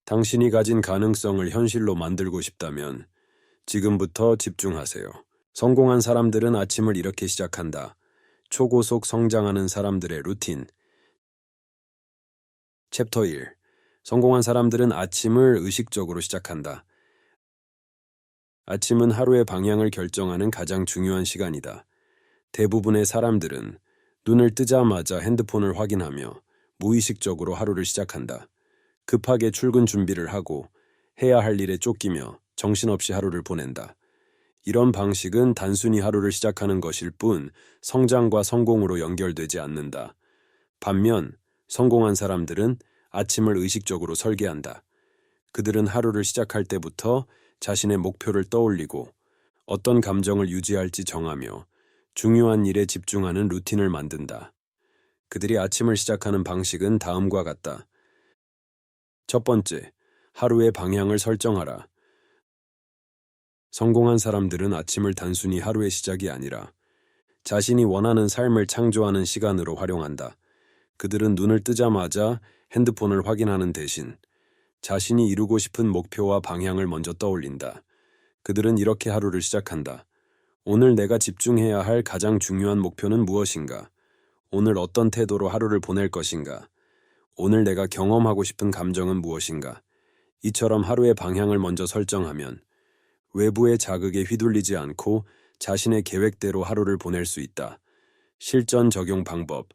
당신이 가진 가능성을 현실로 만들고 싶다면 지금부터 집중하세요. 성공한 사람들은 아침을 이렇게 시작한다. 초고속 성장하는 사람들의 루틴. 챕터 1. 성공한 사람들은 아침을 의식적으로 시작한다. 아침은 하루의 방향을 결정하는 가장 중요한 시간이다. 대부분의 사람들은 눈을 뜨자마자 핸드폰을 확인하며 무의식적으로 하루를 시작한다. 급하게 출근 준비를 하고 해야 할 일에 쫓기며 정신없이 하루를 보낸다. 이런 방식은 단순히 하루를 시작하는 것일 뿐 성장과 성공으로 연결되지 않는다. 반면 성공한 사람들은 아침을 의식적으로 설계한다. 그들은 하루를 시작할 때부터 자신의 목표를 떠올리고 어떤 감정을 유지할지 정하며 중요한 일에 집중하는 루틴을 만든다. 그들이 아침을 시작하는 방식은 다음과 같다. 첫 번째, 하루의 방향을 설정하라. 성공한 사람들은 아침을 단순히 하루의 시작이 아니라 자신이 원하는 삶을 창조하는 시간으로 활용한다. 그들은 눈을 뜨자마자 핸드폰을 확인하는 대신 자신이 이루고 싶은 목표와 방향을 먼저 떠올린다. 그들은 이렇게 하루를 시작한다. 오늘 내가 집중해야 할 가장 중요한 목표는 무엇인가? 오늘 어떤 태도로 하루를 보낼 것인가? 오늘 내가 경험하고 싶은 감정은 무엇인가? 이처럼 하루의 방향을 먼저 설정하면 외부의 자극에 휘둘리지 않고 자신의 계획대로 하루를 보낼 수 있다. 실전 적용 방법.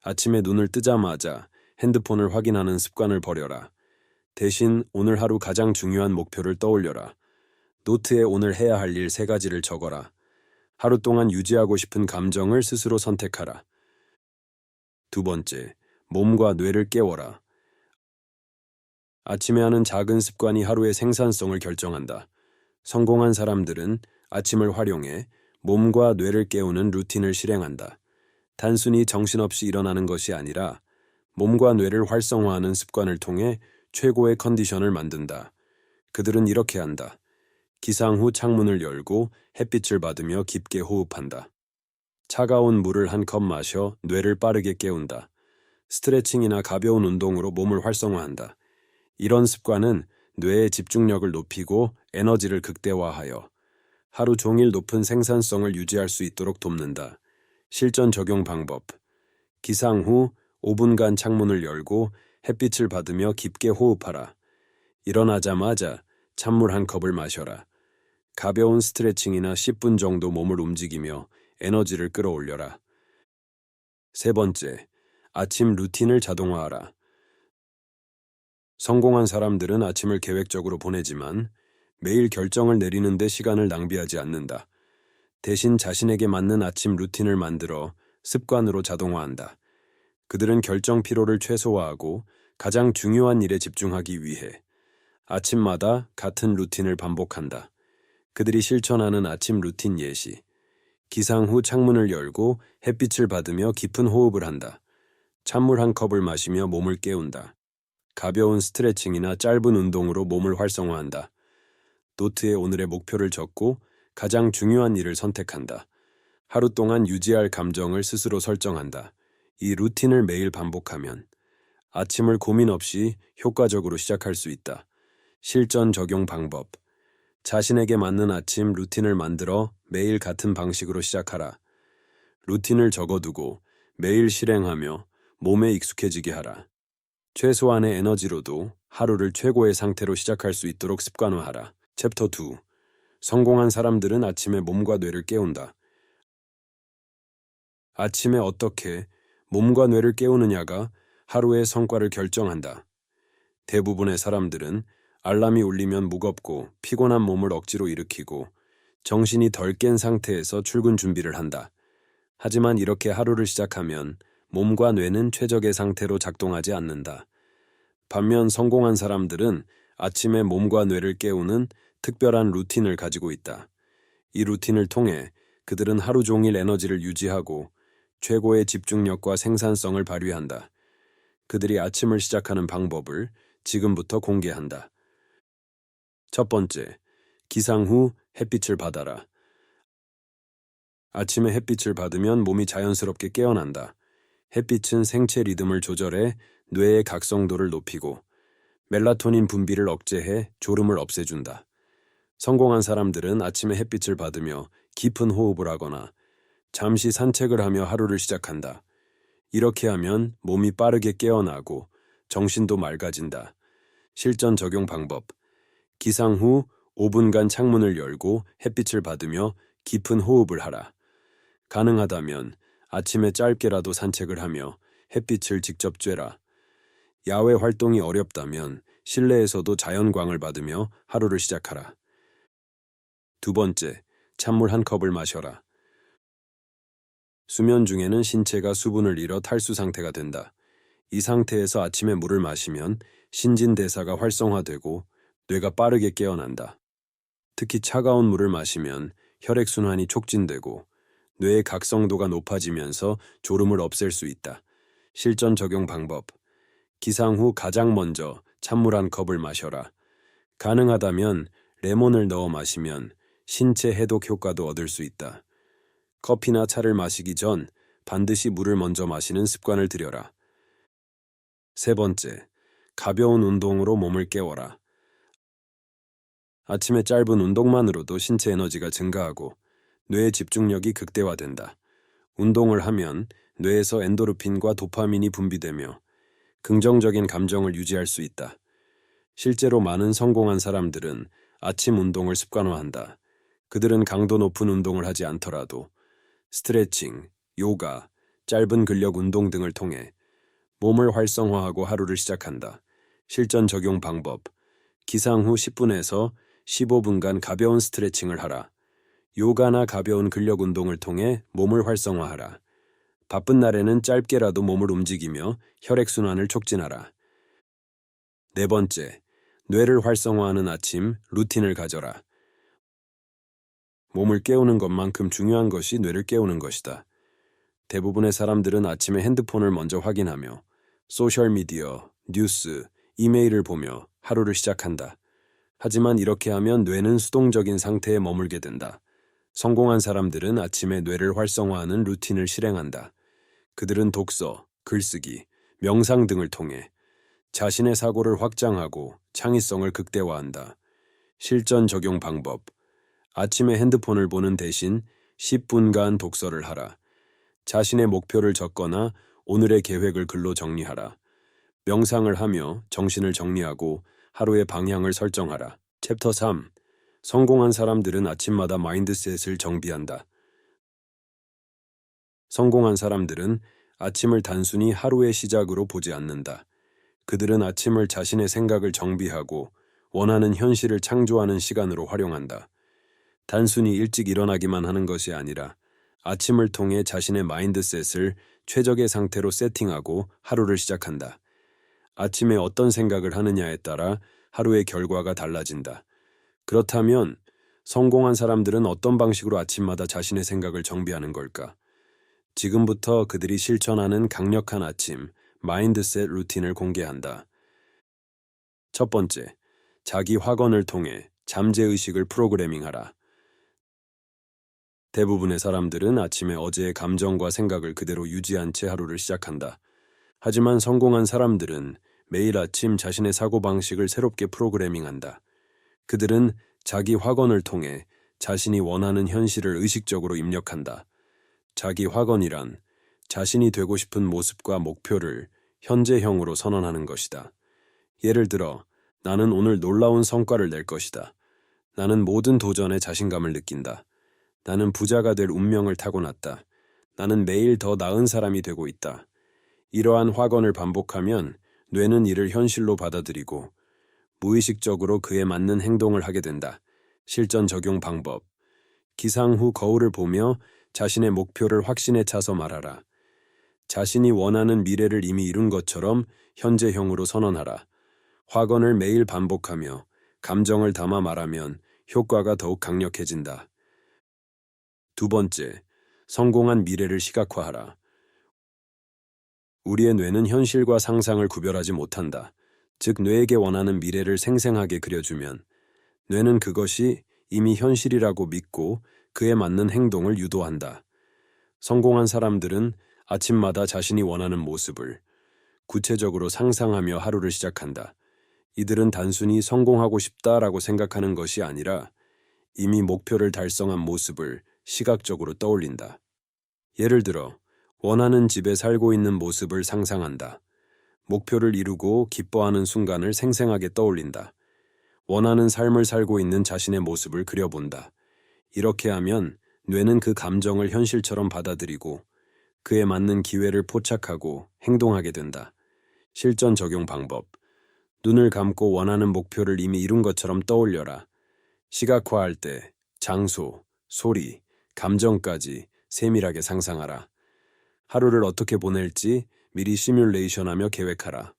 아침에 눈을 뜨자마자 핸드폰을 확인하는 습관을 버려라. 대신 오늘 하루 가장 중요한 목표를 떠올려라. 노트에 오늘 해야 할 일 3가지를 적어라. 하루 동안 유지하고 싶은 감정을 스스로 선택하라. 두 번째, 몸과 뇌를 깨워라. 아침에 하는 작은 습관이 하루의 생산성을 결정한다. 성공한 사람들은 아침을 활용해 몸과 뇌를 깨우는 루틴을 실행한다. 단순히 정신없이 일어나는 것이 아니라 몸과 뇌를 활성화하는 습관을 통해 최고의 컨디션을 만든다. 그들은 이렇게 한다. 기상 후 창문을 열고 햇빛을 받으며 깊게 호흡한다. 차가운 물을 한 컵 마셔 뇌를 빠르게 깨운다. 스트레칭이나 가벼운 운동으로 몸을 활성화한다. 이런 습관은 뇌의 집중력을 높이고 에너지를 극대화하여 하루 종일 높은 생산성을 유지할 수 있도록 돕는다. 실전 적용 방법. 기상 후 5분간 창문을 열고 햇빛을 받으며 깊게 호흡하라. 일어나자마자 찬물 한 컵을 마셔라. 가벼운 스트레칭이나 10분 정도 몸을 움직이며 에너지를 끌어올려라. 세 번째, 아침 루틴을 자동화하라. 성공한 사람들은 아침을 계획적으로 보내지만 매일 결정을 내리는 데 시간을 낭비하지 않는다. 대신 자신에게 맞는 아침 루틴을 만들어 습관으로 자동화한다. 그들은 결정 피로를 최소화하고 가장 중요한 일에 집중하기 위해 아침마다 같은 루틴을 반복한다. 그들이 실천하는 아침 루틴 예시. 기상 후 창문을 열고 햇빛을 받으며 깊은 호흡을 한다. 찬물 한 컵을 마시며 몸을 깨운다. 가벼운 스트레칭이나 짧은 운동으로 몸을 활성화한다. 노트에 오늘의 목표를 적고 가장 중요한 일을 선택한다. 하루 동안 유지할 감정을 스스로 설정한다. 이 루틴을 매일 반복하면 아침을 고민 없이 효과적으로 시작할 수 있다. 실전 적용 방법. 자신에게 맞는 아침 루틴을 만들어 매일 같은 방식으로 시작하라. 루틴을 적어두고 매일 실행하며 몸에 익숙해지게 하라. 최소한의 에너지로도 하루를 최고의 상태로 시작할 수 있도록 습관화하라. 챕터 2. 성공한 사람들은 아침에 몸과 뇌를 깨운다. 아침에 어떻게 몸과 뇌를 깨우느냐가 하루의 성과를 결정한다. 대부분의 사람들은 알람이 울리면 무겁고 피곤한 몸을 억지로 일으키고 정신이 덜 깬 상태에서 출근 준비를 한다. 하지만 이렇게 하루를 시작하면 몸과 뇌는 최적의 상태로 작동하지 않는다. 반면 성공한 사람들은 아침에 몸과 뇌를 깨우는 특별한 루틴을 가지고 있다. 이 루틴을 통해 그들은 하루 종일 에너지를 유지하고 최고의 집중력과 생산성을 발휘한다. 그들이 아침을 시작하는 방법을 지금부터 공개한다. 첫 번째, 기상 후 햇빛을 받아라. 아침에 햇빛을 받으면 몸이 자연스럽게 깨어난다. 햇빛은 생체 리듬을 조절해 뇌의 각성도를 높이고 멜라토닌 분비를 억제해 졸음을 없애준다. 성공한 사람들은 아침에 햇빛을 받으며 깊은 호흡을 하거나 잠시 산책을 하며 하루를 시작한다. 이렇게 하면 몸이 빠르게 깨어나고 정신도 맑아진다. 실전 적용 방법. 기상 후 5분간 창문을 열고 햇빛을 받으며 깊은 호흡을 하라. 가능하다면 아침에 짧게라도 산책을 하며 햇빛을 직접 쬐라. 야외 활동이 어렵다면 실내에서도 자연광을 받으며 하루를 시작하라. 두 번째, 찬물 한 컵을 마셔라. 수면 중에는 신체가 수분을 잃어 탈수 상태가 된다. 이 상태에서 아침에 물을 마시면 신진대사가 활성화되고 뇌가 빠르게 깨어난다. 특히 차가운 물을 마시면 혈액순환이 촉진되고 뇌의 각성도가 높아지면서 졸음을 없앨 수 있다. 실전 적용 방법. 기상 후 가장 먼저 찬물 한 컵을 마셔라. 가능하다면 레몬을 넣어 마시면 신체 해독 효과도 얻을 수 있다. 커피나 차를 마시기 전 반드시 물을 먼저 마시는 습관을 들여라. 세 번째, 가벼운 운동으로 몸을 깨워라. 아침에 짧은 운동만으로도 신체 에너지가 증가하고 뇌의 집중력이 극대화된다. 운동을 하면 뇌에서 엔도르핀과 도파민이 분비되며 긍정적인 감정을 유지할 수 있다. 실제로 많은 성공한 사람들은 아침 운동을 습관화한다. 그들은 강도 높은 운동을 하지 않더라도 스트레칭, 요가, 짧은 근력 운동 등을 통해 몸을 활성화하고 하루를 시작한다. 실전 적용 방법. 기상 후 10분에서 15분간 가벼운 스트레칭을 하라. 요가나 가벼운 근력 운동을 통해 몸을 활성화하라. 바쁜 날에는 짧게라도 몸을 움직이며 혈액순환을 촉진하라. 네 번째, 뇌를 활성화하는 아침 루틴을 가져라. 몸을 깨우는 것만큼 중요한 것이 뇌를 깨우는 것이다. 대부분의 사람들은 아침에 핸드폰을 먼저 확인하며 소셜미디어, 뉴스, 이메일을 보며 하루를 시작한다. 하지만 이렇게 하면 뇌는 수동적인 상태에 머물게 된다. 성공한 사람들은 아침에 뇌를 활성화하는 루틴을 실행한다. 그들은 독서, 글쓰기, 명상 등을 통해 자신의 사고를 확장하고 창의성을 극대화한다. 실전 적용 방법. 아침에 핸드폰을 보는 대신 10분간 독서를 하라. 자신의 목표를 적거나 오늘의 계획을 글로 정리하라. 명상을 하며 정신을 정리하고 하루의 방향을 설정하라. 챕터 3. 성공한 사람들은 아침마다 마인드셋을 정비한다. 성공한 사람들은 아침을 단순히 하루의 시작으로 보지 않는다. 그들은 아침을 자신의 생각을 정비하고 원하는 현실을 창조하는 시간으로 활용한다. 단순히 일찍 일어나기만 하는 것이 아니라 아침을 통해 자신의 마인드셋을 최적의 상태로 세팅하고 하루를 시작한다. 아침에 어떤 생각을 하느냐에 따라 하루의 결과가 달라진다. 그렇다면 성공한 사람들은 어떤 방식으로 아침마다 자신의 생각을 정비하는 걸까? 지금부터 그들이 실천하는 강력한 아침, 마인드셋 루틴을 공개한다. 첫 번째, 자기 확언을 통해 잠재의식을 프로그래밍하라. 대부분의 사람들은 아침에 어제의 감정과 생각을 그대로 유지한 채 하루를 시작한다. 하지만 성공한 사람들은 매일 아침 자신의 사고방식을 새롭게 프로그래밍한다. 그들은 자기 확언을 통해 자신이 원하는 현실을 의식적으로 입력한다. 자기 확언이란 자신이 되고 싶은 모습과 목표를 현재형으로 선언하는 것이다. 예를 들어, 나는 오늘 놀라운 성과를 낼 것이다. 나는 모든 도전에 자신감을 느낀다. 나는 부자가 될 운명을 타고났다. 나는 매일 더 나은 사람이 되고 있다. 이러한 확언을 반복하면 뇌는 이를 현실로 받아들이고 무의식적으로 그에 맞는 행동을 하게 된다. 실전 적용 방법. 기상 후 거울을 보며 자신의 목표를 확신에 차서 말하라. 자신이 원하는 미래를 이미 이룬 것처럼 현재형으로 선언하라. 확언을 매일 반복하며 감정을 담아 말하면 효과가 더욱 강력해진다. 두 번째, 성공한 미래를 시각화하라. 우리의 뇌는 현실과 상상을 구별하지 못한다. 즉, 뇌에게 원하는 미래를 생생하게 그려주면 뇌는 그것이 이미 현실이라고 믿고 그에 맞는 행동을 유도한다. 성공한 사람들은 아침마다 자신이 원하는 모습을 구체적으로 상상하며 하루를 시작한다. 이들은 단순히 성공하고 싶다라고 생각하는 것이 아니라 이미 목표를 달성한 모습을 시각적으로 떠올린다. 예를 들어, 원하는 집에 살고 있는 모습을 상상한다. 목표를 이루고 기뻐하는 순간을 생생하게 떠올린다. 원하는 삶을 살고 있는 자신의 모습을 그려본다. 이렇게 하면 뇌는 그 감정을 현실처럼 받아들이고 그에 맞는 기회를 포착하고 행동하게 된다. 실전 적용 방법. 눈을 감고 원하는 목표를 이미 이룬 것처럼 떠올려라. 시각화할 때 장소, 소리, 감정까지 세밀하게 상상하라. 하루를 어떻게 보낼지 미리 시뮬레이션하며 계획하라.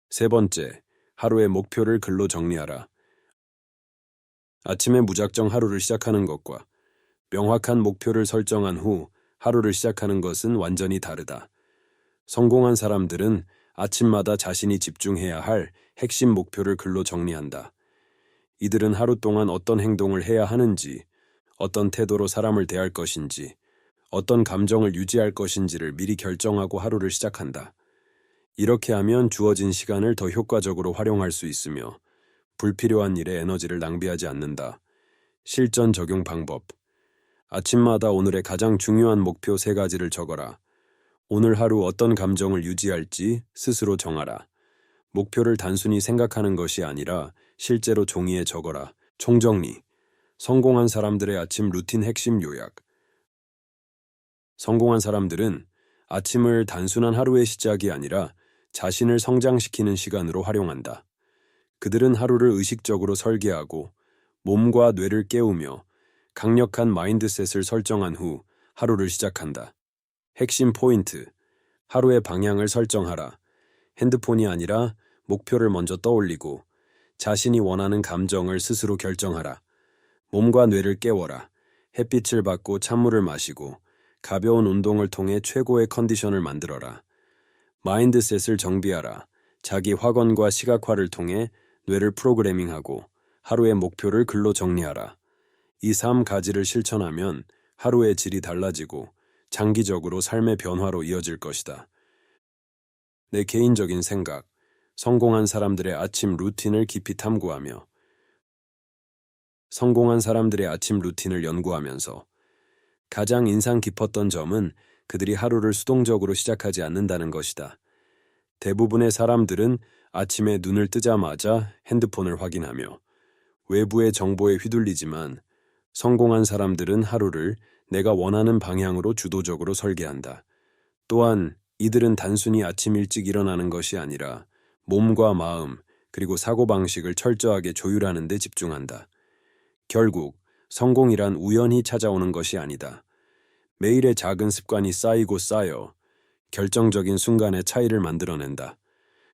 세 번째, 하루의 목표를 글로 정리하라. 아침에 무작정 하루를 시작하는 것과 명확한 목표를 설정한 후 하루를 시작하는 것은 완전히 다르다. 성공한 사람들은 아침마다 자신이 집중해야 할 핵심 목표를 글로 정리한다. 이들은 하루 동안 어떤 행동을 해야 하는지, 어떤 태도로 사람을 대할 것인지, 어떤 감정을 유지할 것인지를 미리 결정하고 하루를 시작한다. 이렇게 하면 주어진 시간을 더 효과적으로 활용할 수 있으며 불필요한 일에 에너지를 낭비하지 않는다. 실전 적용 방법. 아침마다 오늘의 가장 중요한 목표 3가지를 적어라. 오늘 하루 어떤 감정을 유지할지 스스로 정하라. 목표를 단순히 생각하는 것이 아니라 실제로 종이에 적어라. 총정리. 성공한 사람들의 아침 루틴 핵심 요약. 성공한 사람들은 아침을 단순한 하루의 시작이 아니라 자신을 성장시키는 시간으로 활용한다. 그들은 하루를 의식적으로 설계하고 몸과 뇌를 깨우며 강력한 마인드셋을 설정한 후 하루를 시작한다. 핵심 포인트. 하루의 방향을 설정하라. 핸드폰이 아니라 목표를 먼저 떠올리고 자신이 원하는 감정을 스스로 결정하라. 몸과 뇌를 깨워라. 햇빛을 받고 찬물을 마시고 가벼운 운동을 통해 최고의 컨디션을 만들어라. 마인드셋을 정비하라. 자기 확언과 시각화를 통해 뇌를 프로그래밍하고 하루의 목표를 글로 정리하라. 이 3가지를 실천하면 하루의 질이 달라지고 장기적으로 삶의 변화로 이어질 것이다. 내 개인적인 생각, 성공한 사람들의 아침 루틴을 깊이 탐구하며 성공한 사람들의 아침 루틴을 연구하면서 가장 인상 깊었던 점은 그들이 하루를 수동적으로 시작하지 않는다는 것이다. 대부분의 사람들은 아침에 눈을 뜨자마자 핸드폰을 확인하며 외부의 정보에 휘둘리지만 성공한 사람들은 하루를 내가 원하는 방향으로 주도적으로 설계한다. 또한 이들은 단순히 아침 일찍 일어나는 것이 아니라 몸과 마음 그리고 사고방식을 철저하게 조율하는 데 집중한다. 결국 성공이란 우연히 찾아오는 것이 아니다. 매일의 작은 습관이 쌓이고 쌓여 결정적인 순간의 차이를 만들어낸다.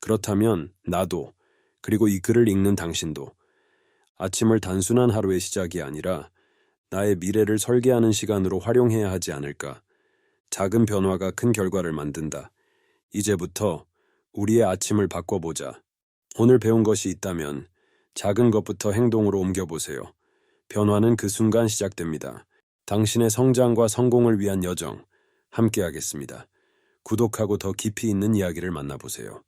그렇다면 나도, 그리고 이 글을 읽는 당신도 아침을 단순한 하루의 시작이 아니라 나의 미래를 설계하는 시간으로 활용해야 하지 않을까. 작은 변화가 큰 결과를 만든다. 이제부터 우리의 아침을 바꿔보자. 오늘 배운 것이 있다면 작은 것부터 행동으로 옮겨보세요. 변화는 그 순간 시작됩니다. 당신의 성장과 성공을 위한 여정, 함께하겠습니다. 구독하고 더 깊이 있는 이야기를 만나보세요.